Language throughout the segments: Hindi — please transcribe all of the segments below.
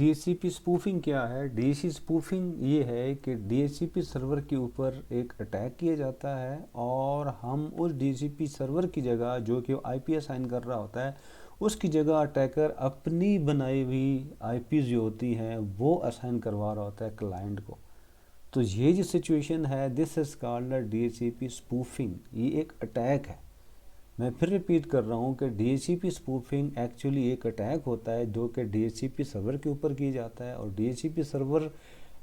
डीएचसीपी स्पूफिंग क्या है? डीएचसी स्पूफिंग ये है कि डीएचसीपी सर्वर के ऊपर एक अटैक किया जाता है और हम उस डीएचसीपी सर्वर की जगह, जो कि आईपी असाइन कर रहा होता है, उसकी जगह अटैकर अपनी बनाई हुई आईपी जो होती हैं वो असाइन करवा रहा होता है क्लाइंट को। तो ये जो सिचुएशन है, this is called DHCP spoofing. ये एक अटैक है। मैं फिर रिपीट कर रहा हूँ कि डीएचसीपी स्पूफिंग एक्चुअली एक अटैक होता है जो कि डीएचसीपी सर्वर के ऊपर किया जाता है। और डीएचसीपी सर्वर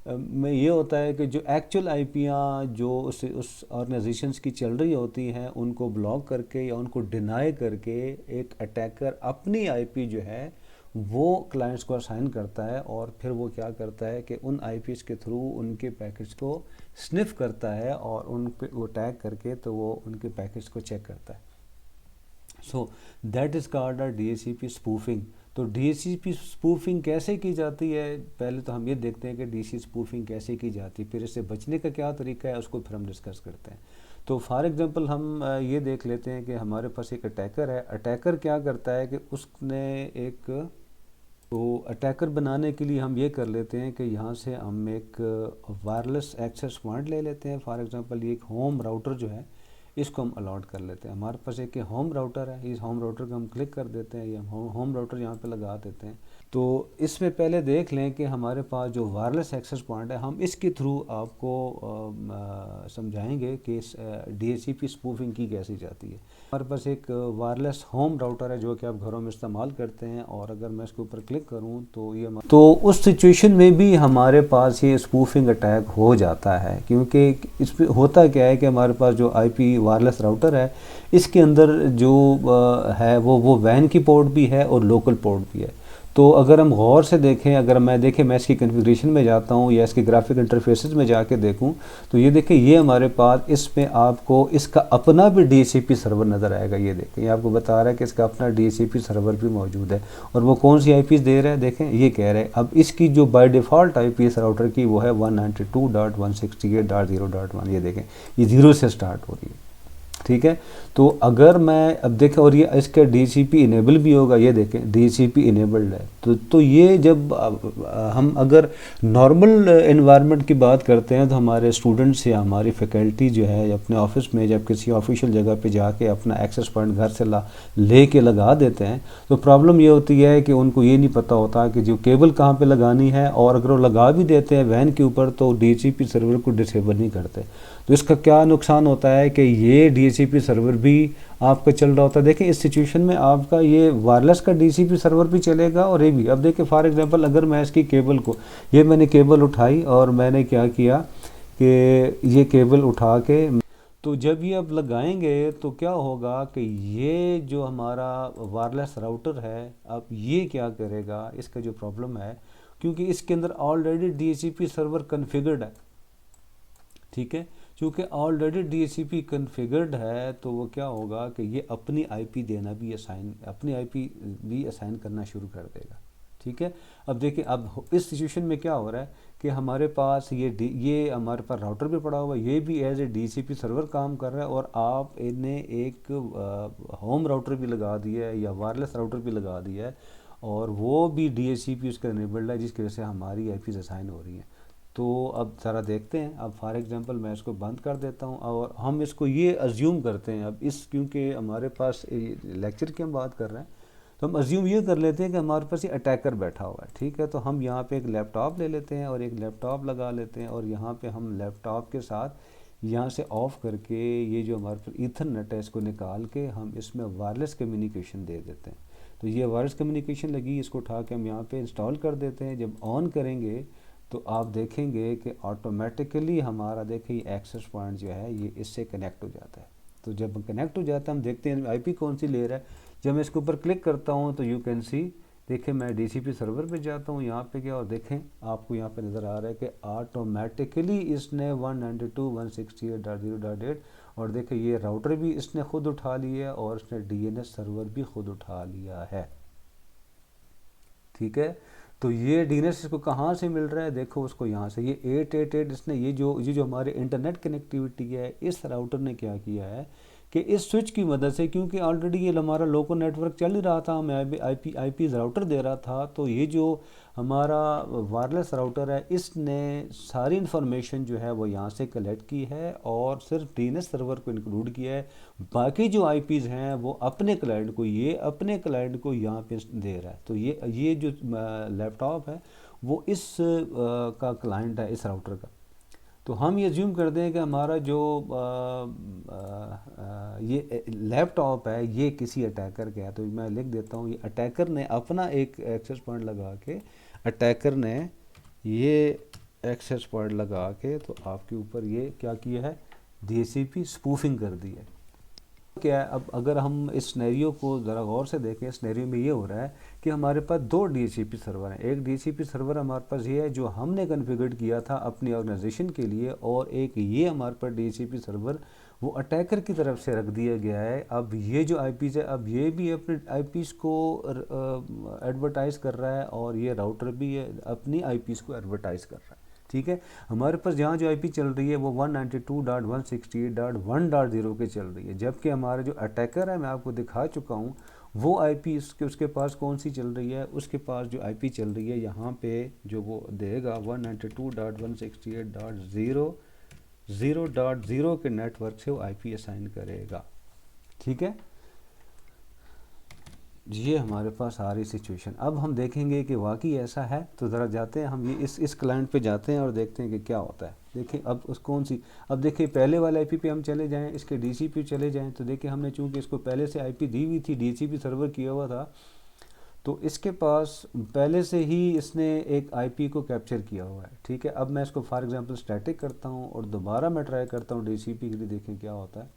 में ये होता है कि जो एक्चुअल आईपियाँ जो उस ऑर्गेनाइजेशंस की चल रही होती हैं उनको ब्लॉक करके या उनको डिनाई करके एक अटैकर अपनी आईपी जो है वो क्लाइंट्स को असाइन करता है। और फिर वो क्या करता है कि उन आईपीज़ के थ्रू उनके पैकेट्स को स्निफ करता है और उन पे वो टैग करके तो वो उनके पैकेट्स को चेक करता है। So that is called DHCP spoofing. तो डीएचसीपी स्पूफिंग कैसे की जाती है, पहले तो हम ये देखते हैं कि डीएचसीपी स्पूफिंग कैसे की जाती है, फिर इससे बचने का क्या तरीका है उसको फिर हम डिस्कस करते हैं। तो फॉर एग्जांपल हम ये देख लेते हैं कि हमारे पास एक अटैकर है। अटैकर क्या करता है कि उसने एक, तो अटैकर बनाने के लिए हम ये कर लेते हैं कि यहाँ से हम एक वायरलेस एक्सेस पॉइंट ले लेते हैं। फॉर एग्जांपल ये एक होम राउटर जो है इसको हम अलॉट कर लेते हैं। हमारे पास एक होम राउटर है, इस होम राउटर को हम क्लिक कर देते हैं, ये होम राउटर यहाँ पे लगा देते हैं। तो इसमें पहले देख लें कि हमारे पास जो वायरलेस एक्सेस पॉइंट है, हम इसके थ्रू आपको समझाएंगे कि इस डीएचसीपी स्पूफिंग की कैसी जाती है। हमारे पास एक वायरलेस होम राउटर है जो कि आप घरों में इस्तेमाल करते हैं, और अगर मैं इसके ऊपर क्लिक करूं तो ये तो उस सिचुएशन में भी हमारे पास ये स्पूफिंग अटैक हो जाता है। क्योंकि इस पर होता क्या है कि हमारे पास जो आईपी वायरलेस राउटर है इसके अंदर जो है वो वैन की पोर्ट भी है और लोकल पोर्ट भी है। तो अगर हम गौर से देखें, अगर मैं इसकी कॉन्फ़िगरेशन में जाता हूँ या इसके ग्राफिक इंटरफेसेस में जाके देखूँ तो ये देखें, ये हमारे पास इसमें आपको इसका अपना भी डीएचसीपी सर्वर नज़र आएगा। ये देखें, ये आपको बता रहा है कि इसका अपना डीएचसीपी सर्वर भी मौजूद है। और वो कौन सी आईपीज़ दे रहा है, देखें ये कह रहे हैं अब इसकी जो बाय डिफ़ॉल्ट आईपी इस राउटर की वो है 192.168.0.1। ये देखें, ये 0 से स्टार्ट हो रही है। ठीक है, तो अगर मैं अब देखें, और ये इसका डीएचसीपी इनेबल भी होगा, ये देखें डीएचसीपी इनेबल्ड है। तो ये जब हम अगर नॉर्मल एनवायरनमेंट की बात करते हैं तो हमारे स्टूडेंट्स या हमारी फैकल्टी जो है अपने ऑफिस में जब किसी ऑफिशियल जगह पे जाके अपना एक्सेस पॉइंट घर से ले के लगा देते हैं, तो प्रॉब्लम ये होती है कि उनको ये नहीं पता होता कि जो केबल कहाँ पे लगानी है, और अगर वो लगा भी देते हैं वैन के ऊपर तो डीएचसीपी सर्वर को डिसेबल नहीं करते। तो इसका क्या नुकसान होता है कि ये डीएचसीपी सर्वर भी आपका चल रहा होता है। देखें, इस सिचुएशन में आपका ये वायरलेस का डीएचसीपी सर्वर भी चलेगा और ये भी। अब देखें फॉर एग्जांपल, अगर मैं इसकी केबल को, ये मैंने केबल उठाई और मैंने क्या किया कि ये केबल उठा के, तो जब ये अब लगाएंगे तो क्या होगा कि ये जो हमारा वायरलेस राउटर है अब ये क्या करेगा, इसका जो प्रॉब्लम है, क्योंकि इसके अंदर ऑलरेडी डीएचसीपी सर्वर कन्फिगर्ड है। ठीक है, चूँकि ऑलरेडी डीएचसीपी कन्फिगर्ड है तो वो क्या होगा कि ये अपनी आईपी भी असाइन करना शुरू कर देगा। ठीक है, अब देखिए, अब इस सिचुएशन में क्या हो रहा है कि हमारे पास ये हमारे पास राउटर भी पड़ा हुआ है, ये भी एज ए डीएचसीपी सर्वर काम कर रहा है, और आप इन्हें एक होम राउटर भी लगा दिया है या वायरलेस राउटर भी लगा दिया है, और वो भी डीएचसीपी उसका इनेबल्ड है, जिसकी वजह से हमारी आईपीज़ असाइन हो रही हैं। तो अब ज़रा देखते हैं। अब फॉर एग्जांपल मैं इसको बंद कर देता हूं और हम इसको ये अज्यूम करते हैं, अब क्योंकि हमारे पास लेक्चर की हम बात कर रहे हैं तो हम अज्यूम ये कर लेते हैं कि हमारे पास ये अटैकर बैठा हुआ है। ठीक है, तो हम यहाँ पे एक लैपटॉप ले लेते हैं और एक लैपटॉप लगा लेते हैं, और यहाँ पे हम लैपटॉप के साथ यहाँ से ऑफ करके ये जो हमारे पास ईथरनेट है इसको निकाल के हम इसमें वायरलेस कम्युनिकेशन दे देते हैं। तो ये वायरलेस कम्युनिकेशन लगी, इसको उठा के हम यहाँ पे इंस्टॉल कर देते हैं। जब ऑन करेंगे तो आप देखेंगे कि ऑटोमेटिकली हमारा, देखिए एक्सेस पॉइंट जो है ये इससे कनेक्ट हो जाता है। तो जब कनेक्ट हो जाता है हम देखते हैं आईपी कौन सी ले रहा है। जब मैं इसके ऊपर क्लिक करता हूँ तो यू कैन सी, देखें मैं डीएचसीपी सर्वर पे जाता हूँ, यहाँ पे क्या, और देखें आपको यहाँ पे नज़र आ रहा है कि ऑटोमेटिकली इसने 192.168.0.8, और देखें ये राउटर भी इसने खुद उठा लिया है और इसने डीएनएस सर्वर भी खुद उठा लिया है। ठीक है, तो ये डीएनएस इसको कहाँ से मिल रहा है, देखो उसको यहाँ से, ये 888 इसने ये जो हमारे इंटरनेट कनेक्टिविटी है, इस राउटर ने क्या किया है कि इस स्विच की मदद से, क्योंकि ऑलरेडी ये हमारा लोकल नेटवर्क चल ही रहा था, हमें आईपी राउटर दे रहा था, तो ये जो हमारा वायरलेस राउटर है इसने सारी इन्फॉर्मेशन जो है वो यहाँ से कलेक्ट की है और सिर्फ डीएनएस सर्वर को इंक्लूड किया है। बाकी जो आईपीज़ हैं वो अपने क्लाइंट को, ये अपने क्लाइंट को यहाँ पे दे रहा है। तो ये जो लैपटॉप है वो इस का क्लाइंट है, इस राउटर का। तो हम ये ज्यूम करते हैं कि हमारा जो ये लैपटॉप है ये किसी अटैकर का है। तो मैं लिख देता हूँ, ये अटैकर ने अपना एक एक्सेस पॉइंट लगा के, अटैकर ने ये एक्सेस पॉइंट लगा के तो आपके ऊपर ये क्या किया है, डीएचसीपी स्पूफिंग कर दी है। क्या है, अब अगर हम इस सिनेरियो को ज़रा गौर से देखें, सिनेरियो में ये हो रहा है कि हमारे पास दो डीएचसीपी सर्वर हैं। एक डीएचसीपी सर्वर हमारे पास ये है जो हमने कॉन्फ़िगर किया था अपनी ऑर्गेनाइजेशन के लिए, और एक ये हमारे पास डीएचसीपी सर्वर वो अटैकर की तरफ से रख दिया गया है। अब ये जो आईपीज़ है, अब ये भी अपने आईपीज़ को एडवर्टाइज़ कर रहा है और ये राउटर भी अपनी आईपीज़ को एडवर्टाइज़ कर रहा है। ठीक है, हमारे पास जहाँ जो आईपी चल रही है वो 192.168.1.0 के चल रही है, जबकि हमारा जो अटैकर है मैं आपको दिखा चुका हूँ वो आईपी उसके पास कौन सी चल रही है, उसके पास जो आईपी चल रही है यहाँ पे जो वो देगा 192.168.0.0 के नेटवर्क से वो आईपी असाइन करेगा। ठीक है, ये हमारे पास आ रही सिचुएशन। अब हम देखेंगे कि वाकई ऐसा है, तो ज़रा जाते हैं हम ये इस क्लाइंट पे जाते हैं और देखते हैं कि क्या होता है। देखिए अब उस कौन सी, अब देखिए पहले वाले आईपी पे हम चले जाएं, इसके डीसीपी चले जाएं, तो देखिए हमने चूंकि इसको पहले से आईपी दी हुई थी, डीसीपी सर्वर किया हुआ था, तो इसके पास पहले से ही इसने एक आईपी को कैप्चर किया हुआ है। ठीक है, अब मैं इसको फॉर एग्जांपल स्टैटिक करता हूँ और दोबारा मैं ट्राई करता हूँ डीसीपी के लिए, देखें क्या होता है।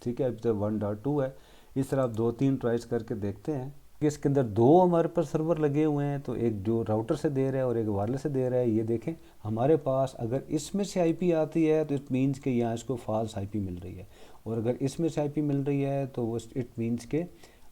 ठीक है, अब तो 1.2 है, इस तरह आप 2-3 ट्राइज करके देखते हैं कि इसके अंदर दो हमारे पास सर्वर लगे हुए हैं, तो एक जो राउटर से दे रहा है और एक वायरलेस से दे रहा है। ये देखें हमारे पास अगर इसमें से आईपी आती है तो इट मीन्स कि यहाँ इसको फॉल्स आईपी मिल रही है, और अगर इसमें से आईपी मिल रही है तो वो इट मीन्स के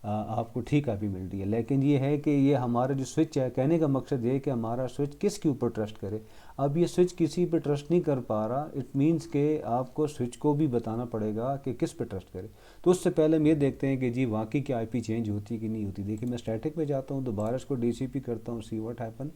आपको ठीक आईपी मिल रही है। लेकिन ये है कि ये हमारा जो स्विच है, कहने का मकसद ये है कि हमारा स्विच किसके ऊपर ट्रस्ट करे। अब ये स्विच किसी पे ट्रस्ट नहीं कर पा रहा, इट मीन्स के आपको स्विच को भी बताना पड़ेगा कि किस पे ट्रस्ट करे। तो उससे पहले हम ये देखते हैं कि जी वाकई क्या आईपी चेंज होती है कि नहीं होती। देखिए मैं स्टैटिक पे जाता हूँ, दोबारा इसको डीसीपी करता हूँ, सी व्हाट हैपन।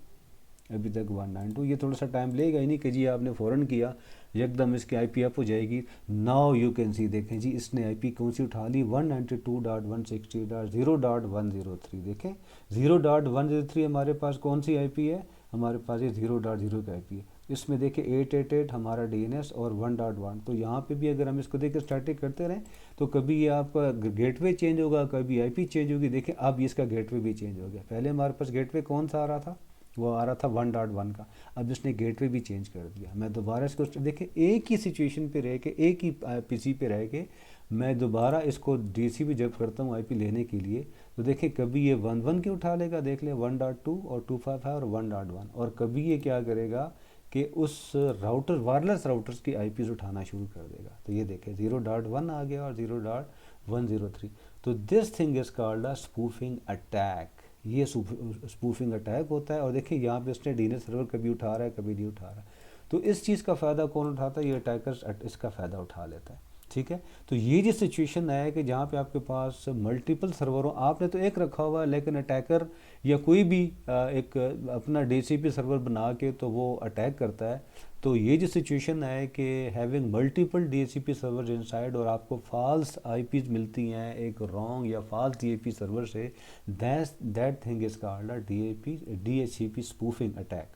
अभी तक 192, ये थोड़ा सा टाइम लेगा ही नहीं कि जी आपने फ़ौरन किया एकदम इसकी आईपी अप हो जाएगी। नाउ यू कैन सी, देखें जी इसने आईपी कौन सी उठा ली, 192.168.0.103। देखें 0.103 हमारे पास कौन सी आईपी है, हमारे पास ये 0.0 का आईपी है। इसमें देखिए 888 हमारा डीएनएस और 1.1। तो यहाँ पे भी अगर हम इसको देखिए स्टैटिक करते रहें तो कभी ये आपका गेटवे चेंज होगा, कभी आईपी चेंज होगी। देखिए अब इसका गेटवे भी चेंज हो गया। पहले हमारे पास गेटवे कौन सा आ रहा था, वो आ रहा था 1.1 का, अब इसने गेटवे भी चेंज कर दिया। मैं दोबारा इसको देखिए एक ही सिचुएशन पे रह के, एक ही पीसी पे रह के मैं दोबारा इसको डीसीपी जब करता हूँ आईपी लेने के लिए, तो देखिए कभी ये 1.1 की उठा लेगा, देख ले 1.2 और 255 और 1.1, और कभी ये क्या करेगा कि उस राउटर वायरलेस राउटर्स की आईपीज़ उठाना शुरू कर देगा। तो ये देखें 0.1 आ गया और 0.103। तो this thing is called a spoofing attack. ये स्पूफिंग अटैक होता है। और देखिए यहाँ पे उसने डीएनएस सर्वर कभी उठा रहा है, कभी नहीं उठा रहा। तो इस चीज़ का फ़ायदा कौन उठाता है, ये अटैकर्स इसका फ़ायदा उठा लेता है। ठीक है, तो ये जो सिचुएशन है कि जहाँ पे आपके पास मल्टीपल सर्वर हो, आपने तो एक रखा हुआ है लेकिन अटैकर या कोई भी एक अपना डीसीपी सर्वर बना के तो वो अटैक करता है। तो ये जो सिचुएशन है कि having multiple DHCP server inside और आपको फॉल्स आईपीज मिलती हैं एक रॉन्ग या फॉल्स डीएचसीपी सर्वर से, that thing is called a DHCP spoofing attack.